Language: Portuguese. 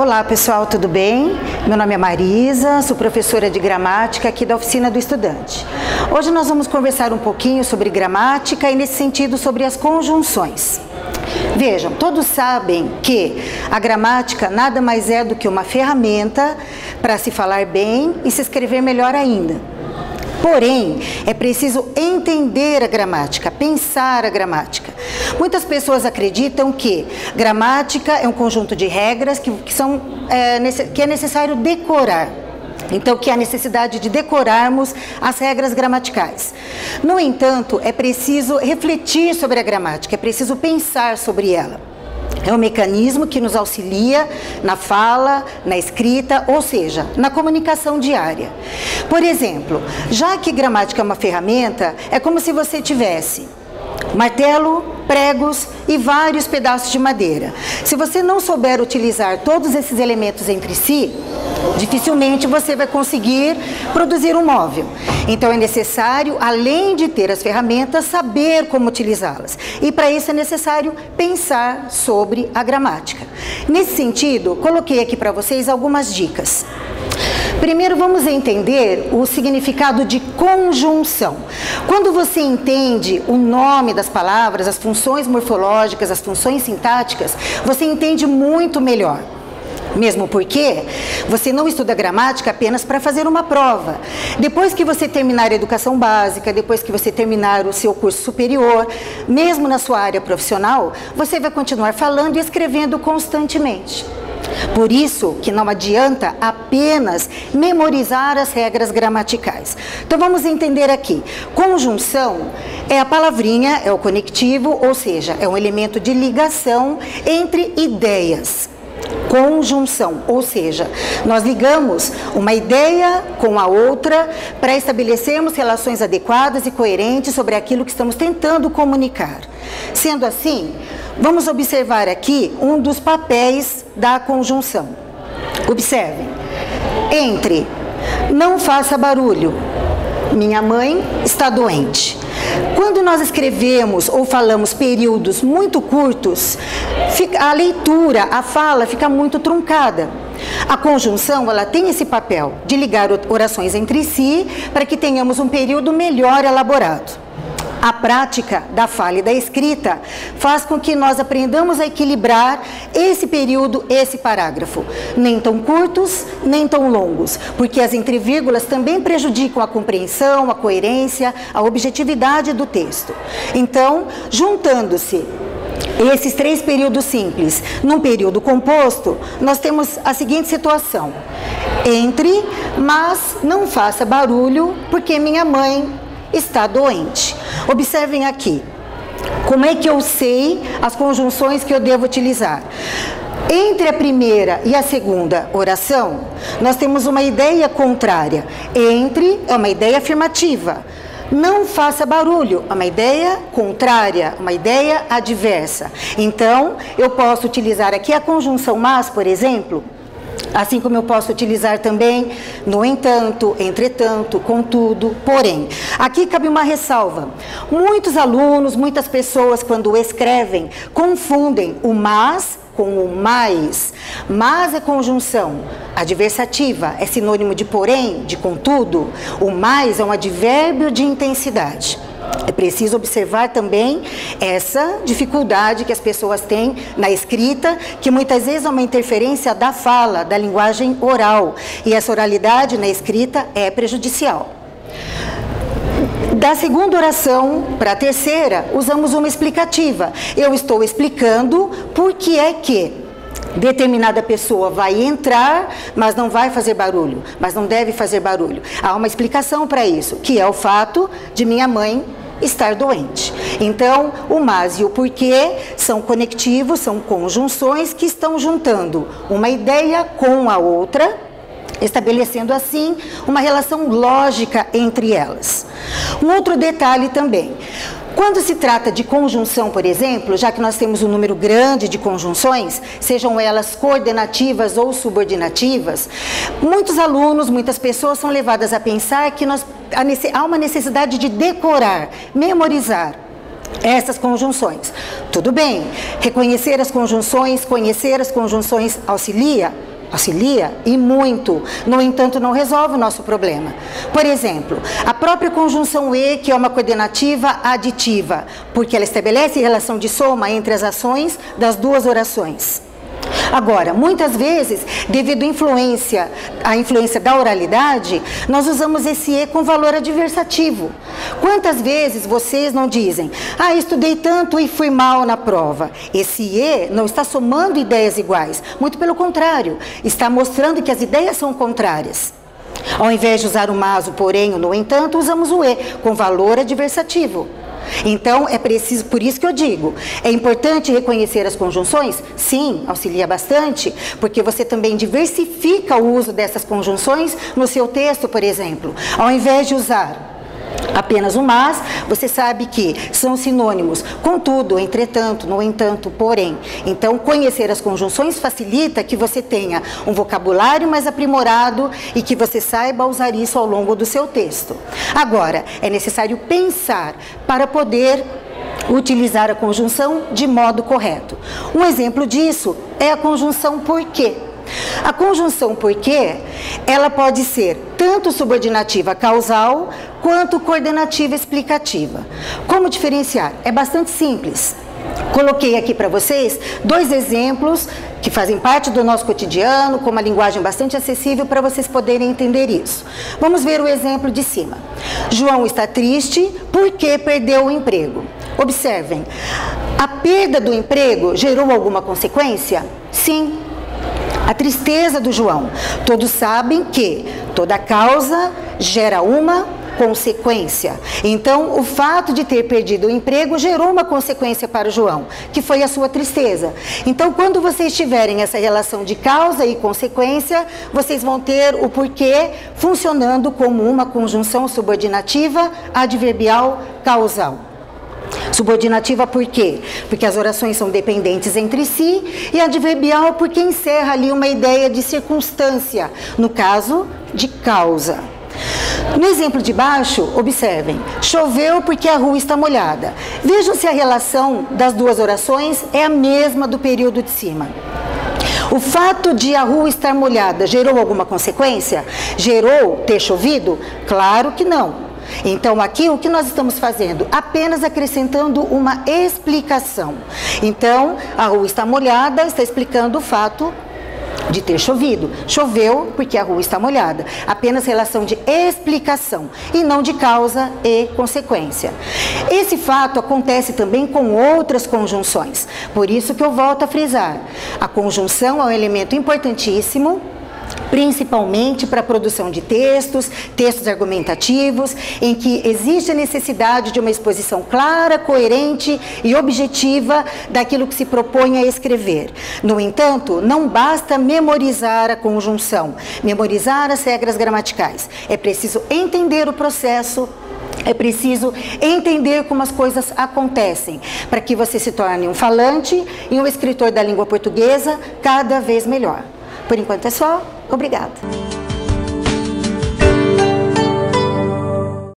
Olá pessoal, tudo bem? Meu nome é Marisa, sou professora de gramática aqui da Oficina do Estudante. Hoje nós vamos conversar um pouquinho sobre gramática e nesse sentido sobre as conjunções. Vejam, todos sabem que a gramática nada mais é do que uma ferramenta para se falar bem e se escrever melhor ainda. Porém, é preciso entender a gramática, pensar a gramática. Muitas pessoas acreditam que gramática é um conjunto de regras que é necessário decorar. Então, que há necessidade de decorarmos as regras gramaticais. No entanto, é preciso refletir sobre a gramática, é preciso pensar sobre ela. É um mecanismo que nos auxilia na fala, na escrita, ou seja, na comunicação diária. Por exemplo, já que gramática é uma ferramenta, é como se você tivesse martelo, pregos e vários pedaços de madeira. Se você não souber utilizar todos esses elementos entre si, dificilmente você vai conseguir produzir um móvel. Então é necessário, além de ter as ferramentas, saber como utilizá-las. E para isso é necessário pensar sobre a gramática. Nesse sentido, coloquei aqui para vocês algumas dicas. Primeiro, vamos entender o significado de conjunção. Quando você entende o nome das palavras, as funções morfológicas, as funções sintáticas, você entende muito melhor. Mesmo porque você não estuda gramática apenas para fazer uma prova. Depois que você terminar a educação básica, depois que você terminar o seu curso superior, mesmo na sua área profissional, você vai continuar falando e escrevendo constantemente. Por isso que não adianta apenas memorizar as regras gramaticais. Então vamos entender aqui. Conjunção é a palavrinha, é o conectivo, ou seja, é um elemento de ligação entre ideias. Conjunção, ou seja, nós ligamos uma ideia com a outra para estabelecermos relações adequadas e coerentes sobre aquilo que estamos tentando comunicar. Sendo assim, vamos observar aqui um dos papéis da conjunção. Observem. Entre não faça barulho, minha mãe está doente. Quando nós escrevemos ou falamos períodos muito curtos, a leitura, a fala fica muito truncada. A conjunção, ela tem esse papel de ligar orações entre si para que tenhamos um período melhor elaborado. A prática da fala e da escrita faz com que nós aprendamos a equilibrar esse período, esse parágrafo. Nem tão curtos, nem tão longos, porque as entrevírgulas também prejudicam a compreensão, a coerência, a objetividade do texto. Então, juntando-se esses três períodos simples num período composto, nós temos a seguinte situação. Entre, mas não faça barulho, porque minha mãe está doente. Observem aqui, como é que eu sei as conjunções que eu devo utilizar? Entre a primeira e a segunda oração, nós temos uma ideia contrária. Entre é uma ideia afirmativa. Não faça barulho, é uma ideia contrária, uma ideia adversa. Então, eu posso utilizar aqui a conjunção mas, por exemplo, assim como eu posso utilizar também no entanto, entretanto, contudo, porém. Aqui cabe uma ressalva. Muitos alunos, muitas pessoas, quando escrevem, confundem o mas com o mais. Mas é conjunção adversativa, é sinônimo de porém, de contudo. O mais é um advérbio de intensidade. É preciso observar também essa dificuldade que as pessoas têm na escrita, que muitas vezes é uma interferência da fala, da linguagem oral. E essa oralidade na escrita é prejudicial. Da segunda oração para a terceira, usamos uma explicativa. Eu estou explicando por que é que determinada pessoa vai entrar, mas não vai fazer barulho, mas não deve fazer barulho. Há uma explicação para isso, que é o fato de minha mãe estar doente. Então, o mas e o porquê são conectivos, são conjunções que estão juntando uma ideia com a outra, estabelecendo assim uma relação lógica entre elas. Um outro detalhe também. Quando se trata de conjunção, por exemplo, já que nós temos um número grande de conjunções, sejam elas coordenativas ou subordinativas, muitos alunos, muitas pessoas são levadas a pensar que há uma necessidade de decorar, memorizar essas conjunções. Tudo bem, reconhecer as conjunções, conhecer as conjunções auxilia? auxilia e muito, no entanto não resolve o nosso problema. Por exemplo, a própria conjunção e, que é uma coordenativa aditiva, porque ela estabelece relação de soma entre as ações das duas orações. Agora, muitas vezes, devido à influência da oralidade, nós usamos esse e com valor adversativo. Quantas vezes vocês não dizem, estudei tanto e fui mal na prova? Esse e não está somando ideias iguais, muito pelo contrário, está mostrando que as ideias são contrárias. Ao invés de usar o mas, o porém, o no entanto, usamos o e com valor adversativo. Então, é preciso, por isso que eu digo, é importante reconhecer as conjunções? Sim, auxilia bastante, porque você também diversifica o uso dessas conjunções no seu texto, por exemplo. Ao invés de usar apenas o mas, você sabe que são sinônimos, contudo, entretanto, no entanto, porém. Então, conhecer as conjunções facilita que você tenha um vocabulário mais aprimorado e que você saiba usar isso ao longo do seu texto. Agora, é necessário pensar para poder utilizar a conjunção de modo correto. Um exemplo disso é a conjunção porque. A conjunção porque, ela pode ser tanto subordinativa causal, quanto coordenativa explicativa. Como diferenciar? É bastante simples. Coloquei aqui para vocês 2 exemplos que fazem parte do nosso cotidiano, com uma linguagem bastante acessível para vocês poderem entender isso. Vamos ver o exemplo de cima. João está triste porque perdeu o emprego. Observem, a perda do emprego gerou alguma consequência? Sim. A tristeza do João. Todos sabem que toda causa gera uma consequência. Então, o fato de ter perdido o emprego gerou uma consequência para o João, que foi a sua tristeza. Então, quando vocês tiverem essa relação de causa e consequência, vocês vão ter o porquê funcionando como uma conjunção subordinativa adverbial causal. Subordinativa por quê? Porque as orações são dependentes entre si, e adverbial porque encerra ali uma ideia de circunstância, no caso de causa. No exemplo de baixo, observem, choveu porque a rua está molhada. Vejam se a relação das duas orações é a mesma do período de cima. O fato de a rua estar molhada gerou alguma consequência? Gerou ter chovido? Claro que não. Então, aqui, o que nós estamos fazendo? Apenas acrescentando uma explicação. Então, a rua está molhada, está explicando o fato de ter chovido. Choveu porque a rua está molhada. Apenas relação de explicação e não de causa e consequência. Esse fato acontece também com outras conjunções. Por isso que eu volto a frisar. A conjunção é um elemento importantíssimo, principalmente para a produção de textos argumentativos, em que existe a necessidade de uma exposição clara, coerente e objetiva daquilo que se propõe a escrever. No entanto, não basta memorizar a conjunção, memorizar as regras gramaticais. É preciso entender o processo, é preciso entender como as coisas acontecem, para que você se torne um falante e um escritor da língua portuguesa cada vez melhor. Por enquanto é só. Obrigada.